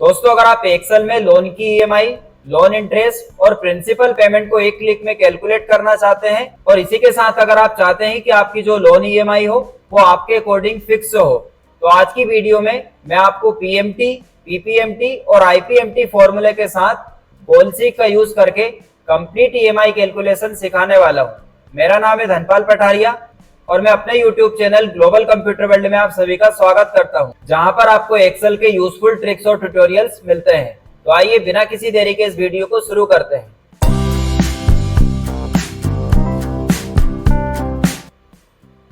दोस्तों, अगर आप एक्सेल में लोन की ईएमआई, लोन इंटरेस्ट और प्रिंसिपल पेमेंट को एक क्लिक में कैलकुलेट करना चाहते हैं और इसी के साथ अगर आप चाहते हैं कि आपकी जो लोन ईएमआई हो वो आपके अकॉर्डिंग फिक्स हो, तो आज की वीडियो में मैं आपको पीएमटी, पीपीएमटी और आईपीएमटी फॉर्मूले के साथ गोलसीक का यूज करके कंप्लीट ईएमआई कैलकुलेशन सिखाने वाला हूँ। मेरा नाम है धनपाल पठारिया और मैं अपने YouTube channel global computer world में आप सभी का स्वागत करता हूं, जहां पर आपको एक्सेल के यूजफुल ट्रिक्स और ट्यूटोरियल्स मिलते हैं। तो आइए बिना किसी देरी के इस वीडियो को शुरू करते हैं।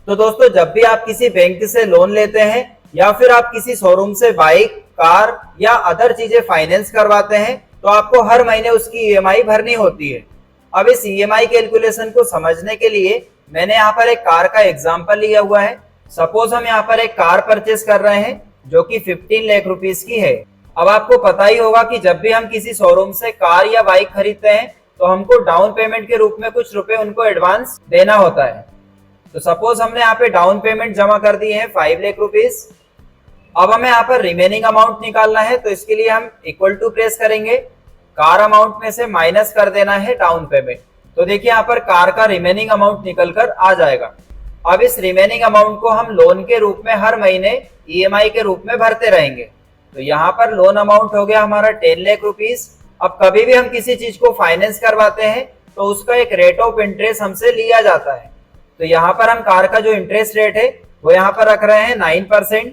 तो दोस्तों, जब भी आप किसी बैंक से लोन लेते हैं या फिर आप किसी शोरूम से बाइक, कार या अदर चीजें फाइनेंस करवाते हैं तो आपको हर महीने उसकी ईएमआई भरनी होती है। अब इस ईएमआई कैलकुलेशन को समझने के लिए मैंने यहाँ पर एक कार का एग्जाम्पल लिया हुआ है। सपोज हम यहाँ पर एक कार परचेस कर रहे हैं जो कि 15 लाख रुपीस की है। अब आपको पता ही होगा कि जब भी हम किसी शोरूम से कार या बाइक खरीदते हैं तो हमको डाउन पेमेंट के रूप में कुछ रुपए उनको एडवांस देना होता है। तो सपोज हमने यहाँ पे डाउन पेमेंट जमा कर दी है 5 लाख रुपीस। अब हमें यहाँ पर रिमेनिंग अमाउंट निकालना है, तो इसके लिए हम इक्वल टू प्रेस करेंगे, कार अमाउंट में से माइनस कर देना है डाउन पेमेंट। तो देखिए यहाँ पर कार का रिमेनिंग अमाउंट निकल कर आ जाएगा। अब इस रिमेनिंग अमाउंट को हम लोन के रूप में हर महीने ईएमआई के रूप में भरते रहेंगे। तो यहाँ पर लोन अमाउंट हो गया हमारा 10 लाख रुपीस। अब कभी भी हम किसी चीज को फाइनेंस करवाते हैं तो उसका एक रेट ऑफ इंटरेस्ट हमसे लिया जाता है। तो यहाँ पर हम कार का जो इंटरेस्ट रेट है वो यहाँ पर रख रहे हैं 9%।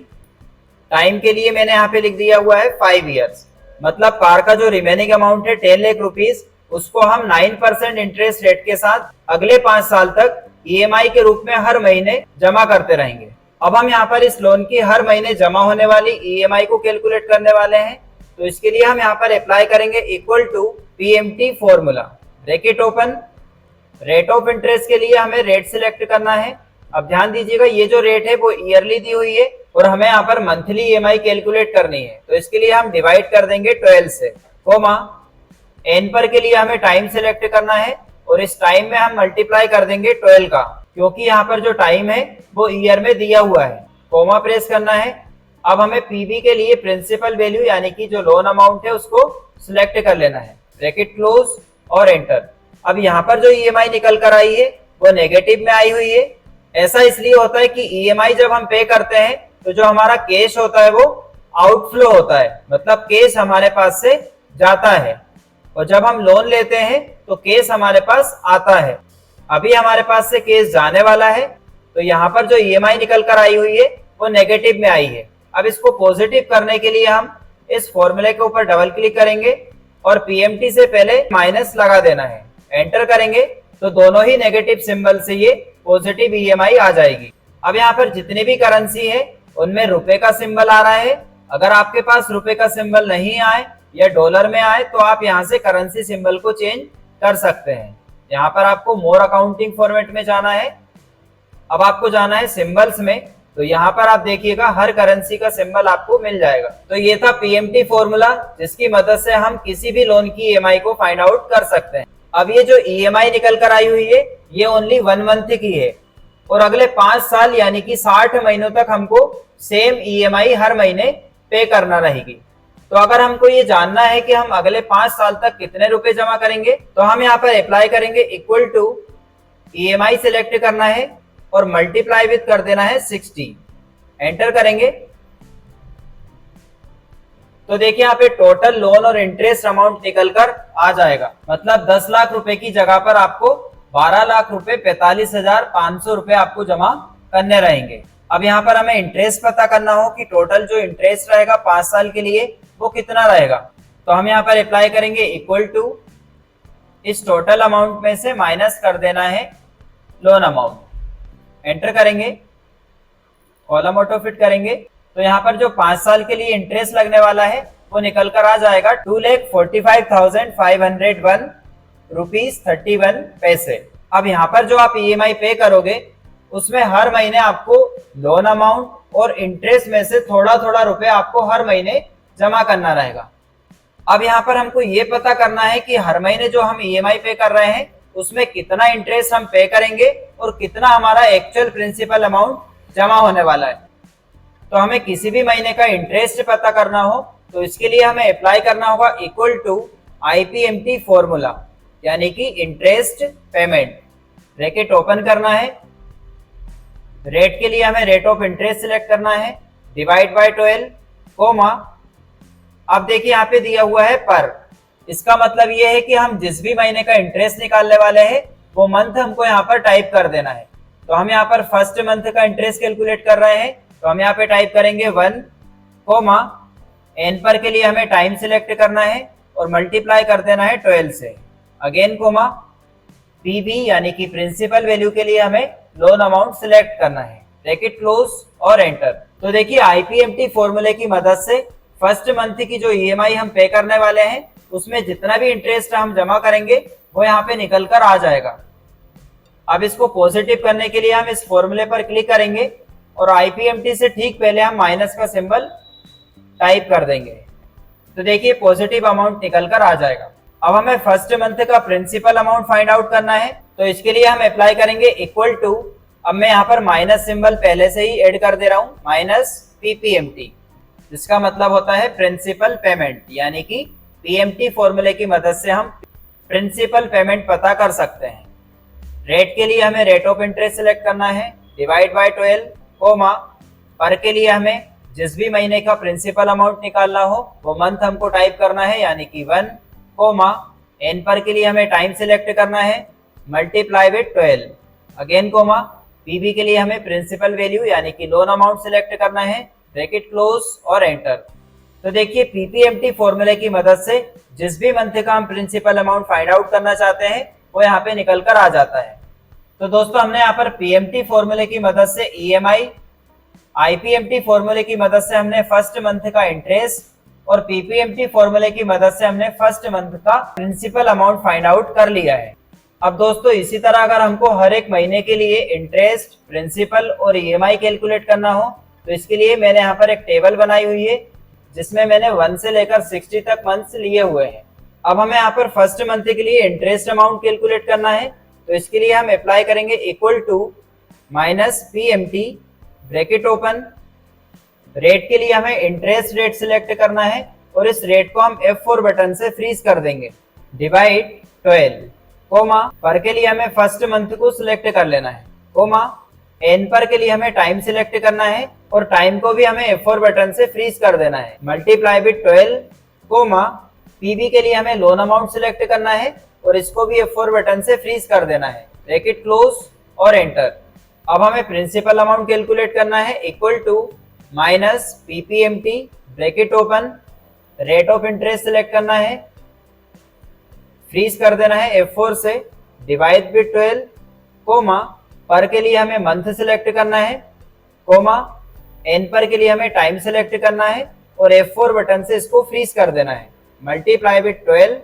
टाइम के लिए मैंने यहाँ पे लिख दिया हुआ है 5 ईयर्स। मतलब कार का जो रिमेनिंग अमाउंट है 10 लाख रुपीस, उसको हम 9% इंटरेस्ट रेट के साथ अगले 5 साल तक ईएमआई के रूप में हर महीने जमा करते रहेंगे। अब हम यहाँ पर इस लोन की हर महीने जमा होने वाली ईएमआई को कैलकुलेट करने वाले हैं। तो इसके लिए हम यहाँ पर अप्लाई करेंगे equal to PMT formula, bracket open. Rate of interest के लिए हमें रेट सिलेक्ट करना है। अब ध्यान दीजिएगा, ये जो रेट है वो ईयरली दी हुई है और हमें यहाँ पर मंथली ईएमआई कैलकुलेट करनी है। तो इसके लिए हम डिवाइड कर देंगे 12 से, कोमा एन पर के लिए हमें टाइम सिलेक्ट करना है और इस टाइम में हम मल्टीप्लाई कर देंगे 12 का, क्योंकि यहाँ पर जो टाइम है वो ईयर में दिया हुआ है। कोमा प्रेस करना है। अब हमें पीबी के लिए प्रिंसिपल वैल्यू यानी कि जो लोन अमाउंट है उसको सिलेक्ट कर लेना है, ब्रैकेट क्लोज और एंटर। अब यहाँ पर जो ईएमआई निकल कर आई है वो नेगेटिव में आई हुई है। ऐसा इसलिए होता है कि ईएमआई जब हम पे करते हैं तो जो हमारा कैश होता है वो आउटफ्लो होता है, मतलब कैश हमारे पास से जाता है, और जब हम लोन लेते हैं तो केस हमारे पास आता है। अभी हमारे पास से केस जाने वाला है, तो यहाँ पर जो ईएमआई निकल कर आई हुई है वो नेगेटिव में आई है। अब इसको पॉजिटिव करने के लिए हम इस फॉर्मूले के ऊपर डबल क्लिक करेंगे और पीएमटी से पहले माइनस लगा देना है, एंटर करेंगे तो दोनों ही नेगेटिव सिंबल से ये पॉजिटिव ईएमआई आ जाएगी। अब यहाँ पर जितनी भी करेंसी है उनमें रुपए का सिंबल आ रहा है। अगर आपके पास रुपए का सिंबल नहीं आए या डॉलर में आए तो आप यहाँ से करेंसी सिंबल को चेंज कर सकते हैं। यहाँ पर आपको मोर अकाउंटिंग फॉर्मेट में जाना है। अब आपको जाना है सिंबल्स में, तो यहाँ पर आप देखिएगा हर करेंसी का सिंबल आपको मिल जाएगा। तो ये था पीएमटी फॉर्मूला, जिसकी मदद से हम किसी भी लोन की ईएमआई को फाइंड आउट कर सकते हैं। अब ये जो ईएमआई निकल कर आई हुई है ये ओनली 1 मंथ की है और अगले 5 साल यानी कि 60 महीनों तक हमको सेम ईएमआई हर महीने पे करना रहेगी। तो अगर हमको ये जानना है कि हम अगले 5 साल तक कितने रुपए जमा करेंगे तो हम यहाँ पर अप्लाई करेंगे इक्वल टू ईएमआई सिलेक्ट करना है और मल्टीप्लाई विद कर देना है 60, एंटर करेंगे। तो देखिए यहाँ पे टोटल लोन और इंटरेस्ट अमाउंट निकल कर आ जाएगा। मतलब 10 लाख रुपए की जगह पर आपको 12 लाख रुपए 45,500 रुपए आपको जमा करने रहेंगे। अब यहाँ पर हमें इंटरेस्ट पता करना हो कि टोटल जो इंटरेस्ट रहेगा 5 साल के लिए वो कितना रहेगा। तो हम यहाँ पर अप्लाई करेंगे इक्वल टू इस टोटल अमाउंट में से माइनस कर देना है लोन अमाउंट, एंटर करेंगे, कॉलम ऑटो फिट करेंगे। तो यहाँ पर जो 5 साल के लिए इंटरेस्ट लगने वाला है वो निकल कर आ जाएगा 2,45,501 रुपीज 31 पैसे। अब यहाँ पर जो आप ईएमआई पे करोगे उसमें हर महीने आपको लोन अमाउंट और इंटरेस्ट में से थोड़ा थोड़ा रुपए आपको हर महीने जमा करना रहेगा। अब यहाँ पर हमको ये पता करना है कि हर महीने जो हम ईएमआई पे कर रहे हैं उसमें कितना इंटरेस्ट हम पे करेंगे और कितना हमारा एक्चुअल प्रिंसिपल अमाउंट जमा होने वाला है। तो हमें किसी भी महीने का इंटरेस्ट पता करना हो तो इसके लिए हमें अप्लाई करना होगा इक्वल टू IPMT फॉर्मूला, यानी कि इंटरेस्ट पेमेंट। ब्रैकेट ओपन करना है, रेट के लिए हमें रेट ऑफ इंटरेस्ट सिलेक्ट करना है, डिवाइड बाय 12 कोमा। अब देखिए यहाँ पे दिया हुआ है पर, इसका मतलब ये है कि हम जिस भी महीने का इंटरेस्ट निकालने वाले हैं वो मंथ हमको यहाँ पर टाइप कर देना है। तो हम यहाँ पर फर्स्ट मंथ का इंटरेस्ट कैलकुलेट कर रहे हैं, तो हम यहाँ पे टाइप करेंगे 1 कोमा, एन पर के लिए हमें टाइम सिलेक्ट करना है और मल्टीप्लाई कर देना है 12 से, अगेन कोमा। पीबी यानी कि प्रिंसिपल वैल्यू के लिए हमें लोन अमाउंट सिलेक्ट करना है, ब्रैकेट क्लोज और एंटर। तो देखिए IPMT फॉर्मूले की मदद से फर्स्ट मंथ की जो EMI हम पे करने वाले हैं उसमें जितना भी इंटरेस्ट हम जमा करेंगे वो यहाँ पे निकल कर आ जाएगा। अब इसको पॉजिटिव करने के लिए हम इस फॉर्मूले पर क्लिक करेंगे और IPMT से ठीक पहले हम माइनस का सिंबल टाइप कर देंगे, तो देखिए पॉजिटिव अमाउंट निकल कर आ जाएगा। अब हमें फर्स्ट मंथ का प्रिंसिपल अमाउंट फाइंड आउट करना है, तो इसके लिए हम अप्लाई करेंगे इक्वल टू, अब मैं यहाँ पर माइनस सिंबल पहले से ही ऐड कर दे रहा हूँ, माइनस PPMT, जिसका मतलब होता है प्रिंसिपल पेमेंट, यानी कि PMT फॉर्मूले की मदद से हम प्रिंसिपल पेमेंट पता कर सकते हैं। रेट के लिए हमें रेट ऑफ इंटरेस्ट सिलेक्ट करना है, डिवाइड बाय 12 कोमा, पर के लिए हमें जिस भी महीने का प्रिंसिपल अमाउंट निकालना हो वो मंथ हमको टाइप करना है, यानी कि 1 कोमा, एन पर के लिए हमें टाइम सिलेक्ट करना है, multiply with 12, again comma. PB के लिए हमें प्रिंसिपल वैल्यू यानी कि लोन अमाउंट सिलेक्ट करना है, ब्रैकेट क्लोज और एंटर। तो देखिए PPMT फॉर्मूले की मदद से जिस भी मंथ का हम प्रिंसिपल अमाउंट फाइंड आउट करना चाहते हैं वो यहाँ पे निकल कर आ जाता है। तो दोस्तों हमने यहाँ पर PMT फॉर्मूले की मदद से EMI, IPMT फॉर्मूले की मदद से हमने फर्स्ट मंथ का इंटरेस्ट और PPMT फॉर्मूले की मदद से हमने फर्स्ट मंथ का प्रिंसिपल अमाउंट फाइंड आउट कर लिया है। अब दोस्तों इसी तरह अगर हमको हर एक महीने के लिए इंटरेस्ट, प्रिंसिपल और EMI कैलकुलेट करना हो तो इसके लिए मैंने यहाँ पर एक टेबल बनाई हुई है जिसमें मैंने 1 से लेकर 60 तक मंथ्स लिए हुए हैं। अब हमें यहाँ पर फर्स्ट मंथ के लिए इंटरेस्ट अमाउंट कैलकुलेट करना है, तो इसके लिए हम अप्लाई करेंगे equal to minus PMT, bracket open. Rate के लिए हमें इंटरेस्ट रेट सिलेक्ट करना है और इस रेट को हम F4 बटन से फ्रीज कर देंगे, डिवाइड 12 कोमा, पर के लिए हमें फर्स्ट मंथ को सिलेक्ट कर लेना है, कोमा। एन पर के लिए हमें टाइम सिलेक्ट करना है और टाइम को भी हमें F4 बटन से फ्रीज कर देना है, मल्टीप्लाई विद 12 कोमा। पीबी के लिए हमें लोन अमाउंट सिलेक्ट करना है और इसको भी F4 बटन से फ्रीज कर देना है, ब्रैकेट क्लोज और एंटर। अब हमें प्रिंसिपल अमाउंट कैलकुलेट करना है equal to minus PPMT, bracket open. Rate of interest select करना है, फ्रीज कर देना है F4 से, डिवाइड विद 12 कोमा। पर के लिए हमें मंथ सिलेक्ट करना है, कोमा। एन पर के लिए हमें टाइम सिलेक्ट करना है और F4 बटन से इसको फ्रीज कर देना है, मल्टीप्लाई विद 12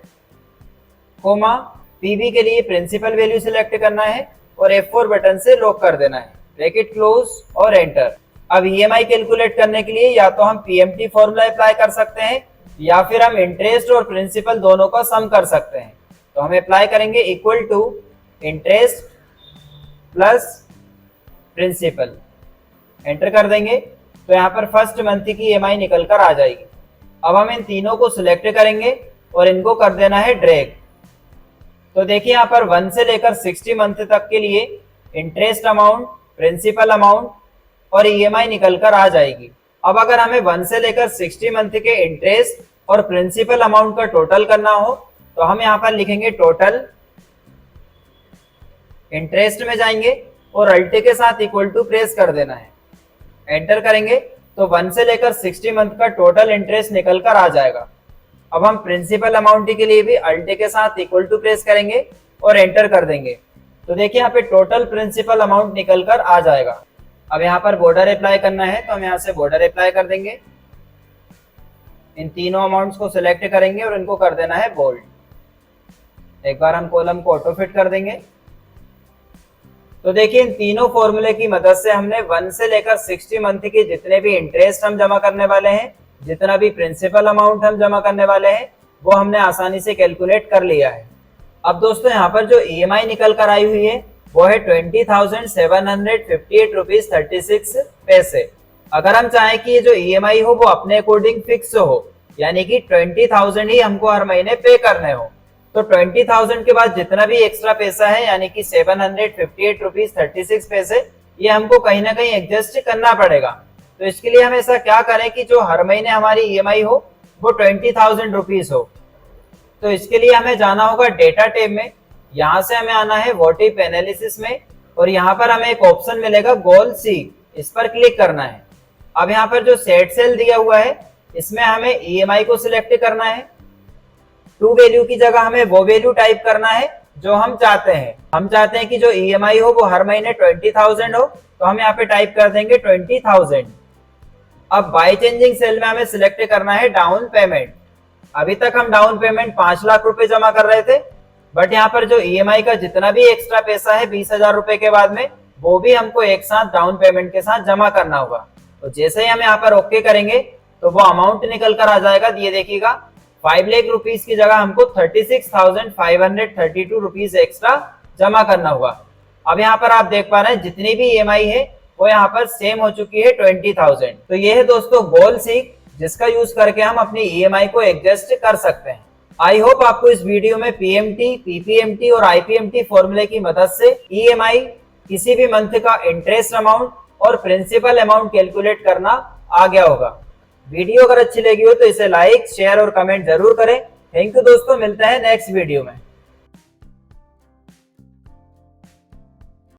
कोमा। पीबी के लिए प्रिंसिपल वैल्यू सिलेक्ट करना है और F4 बटन से लॉक कर देना है, ब्रैकेट क्लोज और एंटर। अब EMI कैलकुलेट करने के लिए या तो हम PMT फॉर्मूला अप्लाई कर सकते हैं या फिर हम इंटरेस्ट और प्रिंसिपल दोनों का सम कर सकते हैं। तो हम अप्लाई करेंगे equal to interest plus principal, enter कर देंगे तो यहाँ पर फर्स्ट मंथ की EMI निकल कर आ जाएगी। अब हम इन तीनों को सिलेक्ट करेंगे और इनको कर देना है ड्रैग। तो देखिए यहाँ पर 1 से लेकर 60 मंथ तक के लिए इंटरेस्ट अमाउंट, प्रिंसिपल अमाउंट और EMI निकल कर आ जाएगी। अब अगर हमें 1 से लेकर 60 मंथ के इंटरेस्ट और प्रिंसिपल अमाउंट का टोटल करना हो तो हम यहाँ पर लिखेंगे टोटल, इंटरेस्ट में जाएंगे और अल्टे के साथ इक्वल टू प्रेस कर देना है, एंटर करेंगे तो 1 से लेकर 60 मंथ का टोटल इंटरेस्ट निकल कर आ जाएगा। अब हम प्रिंसिपल अमाउंट के लिए भी अल्टे के साथ इक्वल टू प्रेस करेंगे और एंटर कर देंगे तो देखिए यहाँ पे टोटल प्रिंसिपल अमाउंट निकल कर आ जाएगा। अब यहाँ पर बॉर्डर अप्लाई करना है तो हम यहाँ से बॉर्डर अप्लाई कर देंगे, इन तीनों अमाउंट्स को सिलेक्ट करेंगे और इनको कर देना है बोल्ड। एक बार हम कॉलम को ऑटो फिट कर देंगे तो देखिए इन तीनों फॉर्मूले की मदद से हमने 1 से लेकर 60 मंथ के जितने भी इंटरेस्ट हम जमा करने वाले हैं, जितना भी प्रिंसिपल अमाउंट हम जमा करने वाले हैं वो हमने आसानी से कैलकुलेट कर लिया है। अब दोस्तों यहाँ पर जो EMI निकल कर आई हुई है वो है 20,758 रुपीज 36 पैसे। अगर हम चाहें कि ये जो EMI हो वो अपने अकॉर्डिंग फिक्स हो यानी कि 20,000 ही हमको हर महीने पे करने हो। तो 20,000 के बाद जितना भी एक्स्ट्रा पैसा है यानी कि 758 रुपीज 36 पैसे, ये हमको कहीं ना कहीं एडजस्ट करना पड़ेगा। तो इसके लिए हम ऐसा क्या करें कि जो हर महीने हमारी ईएमआई हो वो 20,000 रुपीज हो। तो इसके लिए हमें जाना होगा डेटा टैब में, यहाँ से हमें आना है व्हाट इफ एनालिसिस में, और यहाँ पर हमें एक ऑप्शन मिलेगा गोल सी, इस पर क्लिक करना है। अब यहाँ पर जो सेट सेल दिया हुआ है इसमें हमें ईएमआई को सिलेक्ट करना है। टू वैल्यू की जगह हमें वो वैल्यू टाइप करना है जो हम चाहते हैं। हम चाहते हैं कि जो ईएमआई हो वो हर महीने 20,000 हो, तो हम यहाँ पे टाइप कर देंगे 20,000। अब बाय चेंजिंग सेल में हमें सिलेक्ट करना है डाउन पेमेंट। अभी तक हम डाउन पेमेंट 5 लाख रुपए जमा कर रहे थे, बट यहाँ पर जो ईएमआई का जितना भी एक्स्ट्रा पैसा है 20,000 रुपए के बाद में, वो भी हमको एक साथ डाउन पेमेंट के साथ जमा करना होगा। तो जैसे ही हम यहाँ पर ओके करेंगे तो वो अमाउंट निकल कर आ जाएगा। ये देखिएगा 5 लाख रुपीज की जगह हमको 36,532 रुपीज एक्स्ट्रा जमा करना होगा। अब यहाँ पर आप देख पा रहे हैं जितनी भी ईएमआई है वो यहाँ पर सेम हो चुकी है 20,000। तो ये है दोस्तों गोल सीक, जिसका यूज करके हम अपनी ईएमआई को एडजस्ट कर सकते हैं। आई होप आपको इस वीडियो में पीएमटी, पीपीएमटी और आईपीएमटी फॉर्मूले की मदद से ईएमआई, किसी भी मंथ का इंटरेस्ट अमाउंट और प्रिंसिपल अमाउंट कैलकुलेट करना आ गया होगा। वीडियो अगर अच्छी लगी हो तो इसे लाइक, शेयर और कमेंट जरूर करें। थैंक यू दोस्तों, मिलते हैं नेक्स्ट वीडियो में।